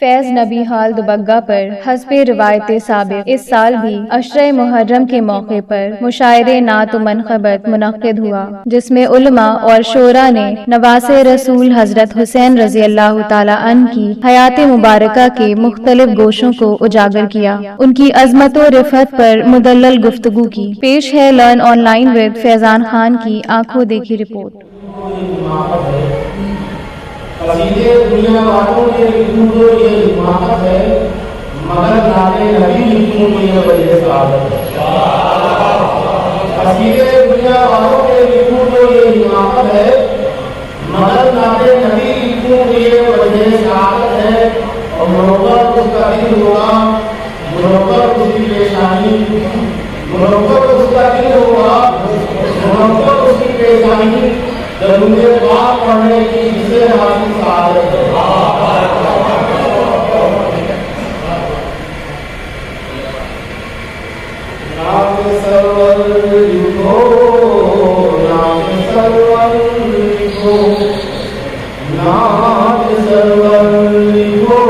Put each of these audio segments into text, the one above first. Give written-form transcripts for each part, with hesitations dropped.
फैज नबी हाल दुबग्गा पर हस्बे रिवायत साबिक इस साल भी अशरे मुहर्रम के मौके पर मुशायरे नात मनक़बत मुनक़्क़िद हुआ, जिसमें उलमा और शोरा ने नवासे रसूल हजरत हुसैन रज़ी अल्लाह तआला अन्हु की हयात मुबारका के मुख्तलिफ गोशों को उजागर किया, उनकी अज़मत और रिफ़त पर मुदल्लल गुफ्तगू की। पेश है learn online with Faizan Khan की आंखों देखी रिपोर्ट। कसीदे दुनिया वालों के लिखूं तो ये हिमाकत है, मगर नाते नबी लिखूं तो ये वजह सादत है। कसीदे दुनिया वालों के लिखूं तो ये हिमाकत है, मगर नाते नबी लिखूं तो ये वजह सादत है। और मुरब्बत उसका दिल होगा, मुरब्बत उसकी पेशानी, मुरब्बत उसका दिल होगा, मुरब्बत उसकी पेशानी। दरूदे पाक पढ़ने की जिसे हासिल सादत है। नाम सरवर लिखो, नाम सरवर लिखो, नाम सरवर लिखो,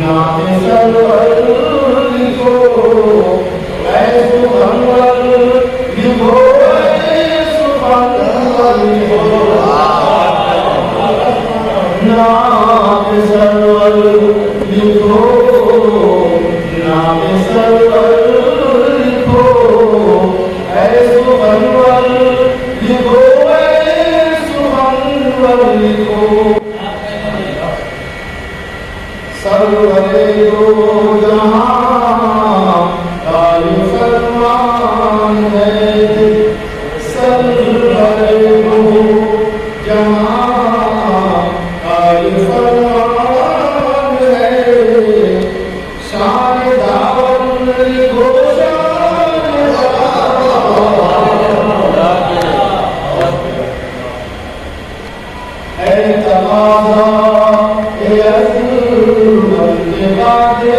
नाम सरवर लिखो, ऐसे भंवर लिखो, नाम सरवर लिखो, नाम सरवर लिखो, ऐसे भंवर लिखो, ऐसे भंवर लिखो। सरवरे दो जहां काली फरमान है, सरवरे दो जहां काली फरमान है। शान दावत लिखो, शान है तमाशा ए अज़ीम के वादे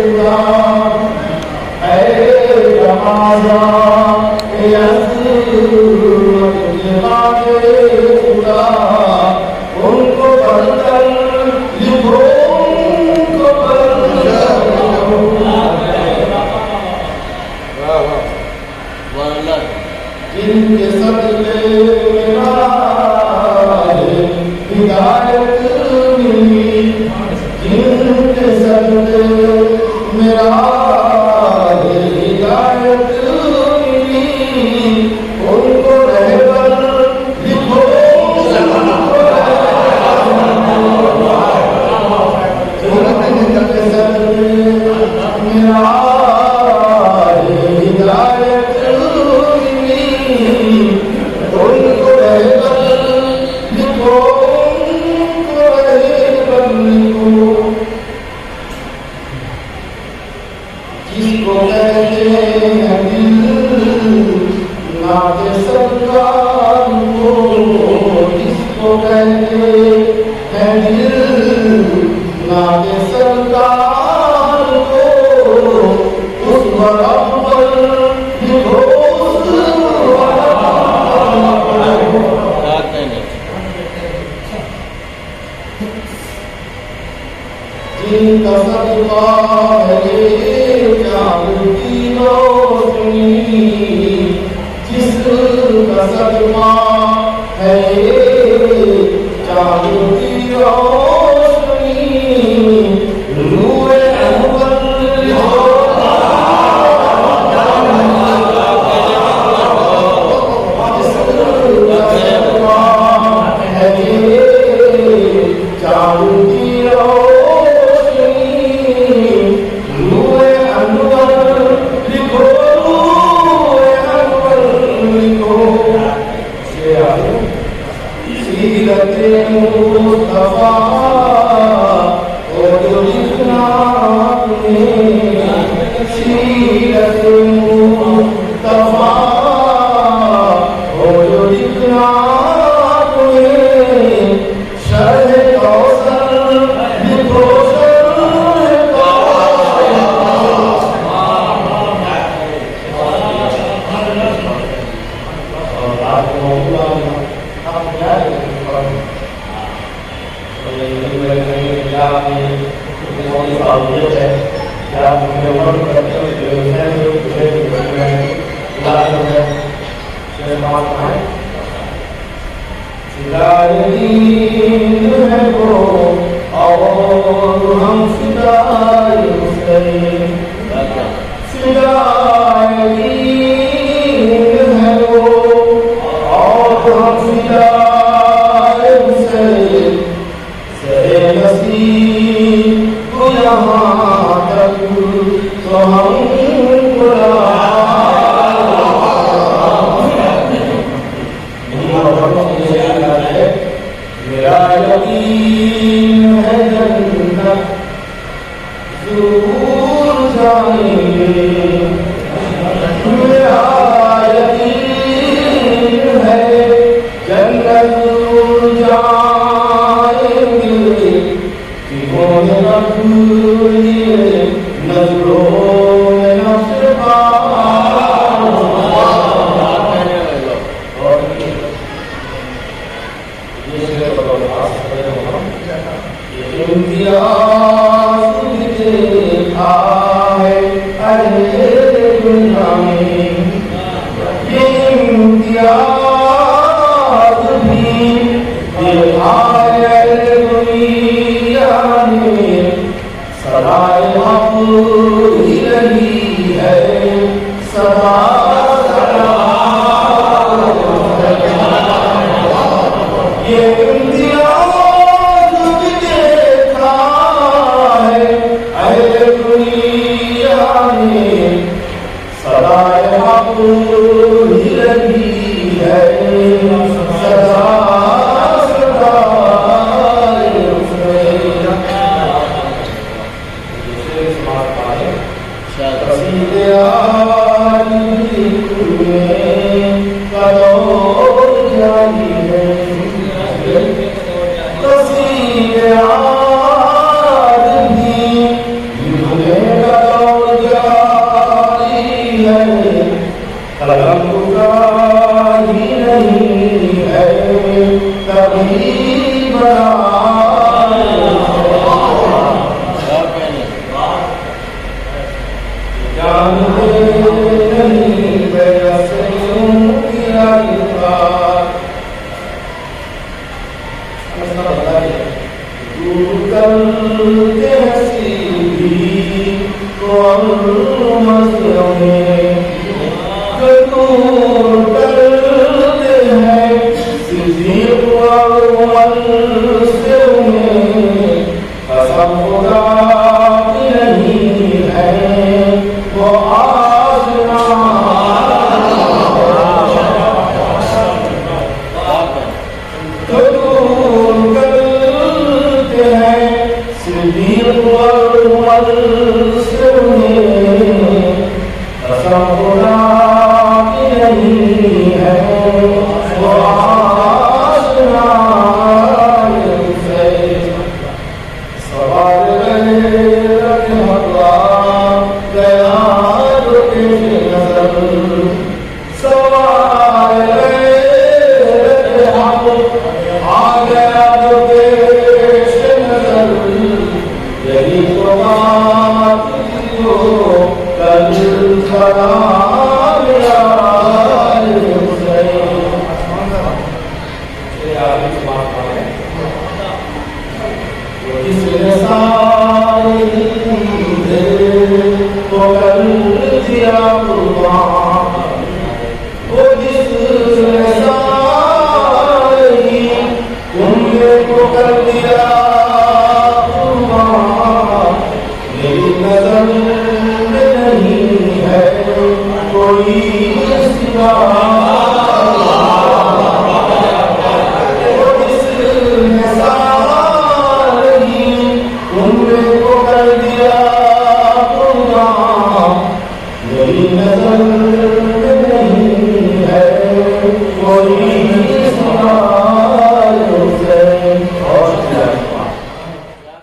खुदा, है तमाशा ए अज़ीम के वादे खुदा। उनको बंदर लिखो, उनको बंदर जिनके सदके मेरा हिदायत मिली, जिनके सदके मेरा हिदायत मिली, उनको रहबर लिखो, जिनके सदके मेरा हिदायत मिली, उनको रहबर लिखो, उनको रहबर लिखो। जिसको कहते हैं दिल नाते सरकार को, जिसको कहते हैं दिल नाते सरकार को, उस बराबर लिखो, उस जिनका सदका है चाँद की रोशनी, जिसका सदका है चाँद की रोशनी। नूरे अनवर लिखो, जिसका सदका है चाँद की रोशनी। नूरे अनवर लिखो, नूरे अनवर लिखो। सीरते मुस्तफा को जो लिखना आपने, सीरते मुस्तफा को जो लिखना आपने। शरह कौसर काबिलियत है कि आप अपने उम्र करते हुए व्यवसाय में है वो और हम फिदाई हुसैन फिदाई है वो और हम फिदाई हुसैन सरे नसीब को यहाँ तक तो हम मेरा यकीन है जन्नत जरूर जाएंगे मेरा यकीन है जन्नत जरूर जाएंगे जिन्होंने नजरों में नफ्स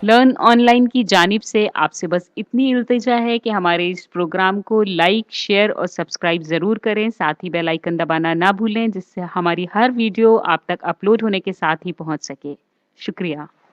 लर्न ऑनलाइन की जानिब से आपसे बस इतनी इल्तिजा है कि हमारे इस प्रोग्राम को लाइक, शेयर और सब्सक्राइब ज़रूर करें। साथ ही बेल आइकन दबाना ना भूलें, जिससे हमारी हर वीडियो आप तक अपलोड होने के साथ ही पहुंच सके। शुक्रिया।